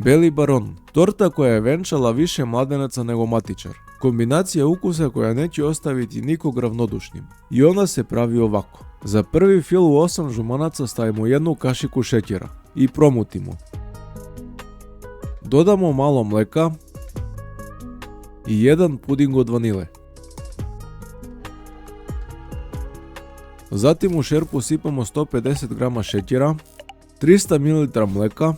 Beli baron, torta koja je venčala više mladenaca nego matičar. Kombinacija ukusa koja neće ostaviti nikog ravnodušnim. I ona se pravi ovako. Za prvi fil u 8 žumanaca stavimo jednu kašiku šećera i promutimo. Dodamo malo mleka i jedan puding od vanile. Zatim u šerpu sipamo 150 g šećera, 300 ml mleka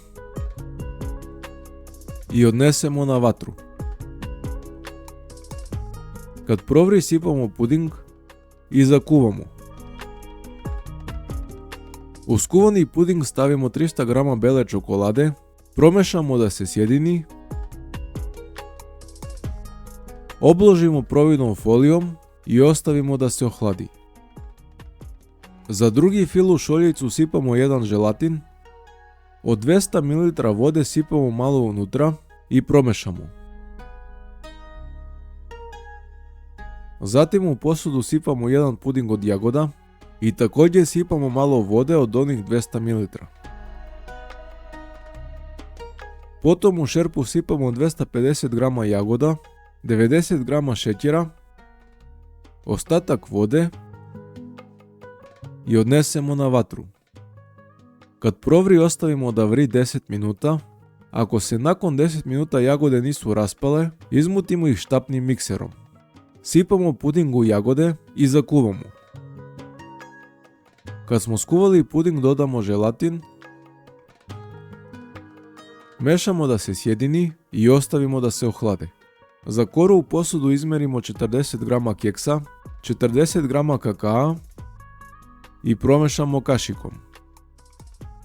i odnesemo na vatru. Kad provri sipamo puding i zakuvamo. U skuvani puding stavimo 300 g bele čokolade, promešamo da se sjedini, obložimo providnom folijom i ostavimo da se ohladi. Za drugi fil u šoljicu sipamo jedan želatin, od 200 ml vode sipamo malo unutra i promešamo. Zatim u posudu sipamo jedan puding od jagoda i također sipamo malo vode od onih 200 ml. Potom u šerpu sipamo 250 g jagoda, 90 g šećera, ostatak vode i odnesemo na vatru. Kad provri ostavimo da vri 10 minuta. Ako se nakon 10 minuta jagode nisu raspale, izmutimo ih štapnim mikserom. Sipamo puding u jagode i zakuvamo. Kad smo skuvali puding dodamo želatin, mešamo da se sjedini i ostavimo da se ohlade. Za koru u posudu izmerimo 40 g keksa, 40 g kakaa i promešamo kašikom.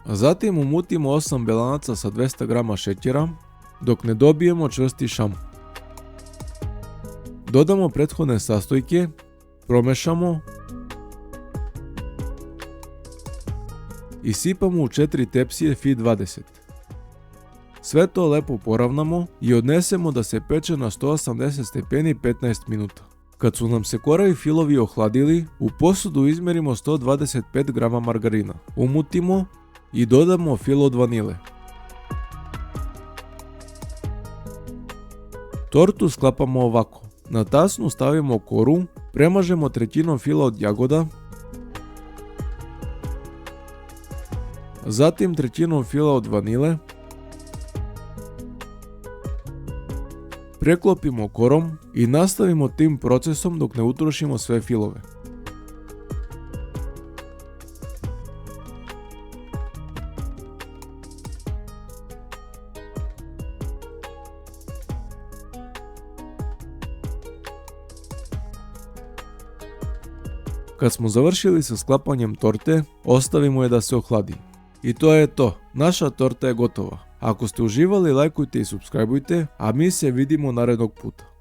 Zatim umutimo 8 belanaca sa 200 g šećera dok ne dobijemo čvrsti šamp. Dodamo prethodne sastojke, promešamo i sipamo u 4 tepsije Fi 20. Sve to lepo poravnamo i odnesemo da se peče na 180 stepeni 15 minuta. Kad su nam se koravi filovi ohladili, u posudu izmerimo 125 g margarina. Umutimo i dodamo fil od vanile. Tortu sklapamo ovako. Na tasnu stavimo koru, premažemo trećinom fila od jagoda, zatim trećinom fila od vanile, preklopimo korom i nastavimo tim procesom dok ne utrošimo sve filove. Kad smo završili sa sklapanjem torte, ostavimo je da se ohladi. I to je to, naša torta je gotova. Ako ste uživali, lajkujte i subscribeujte, a mi se vidimo narednog puta.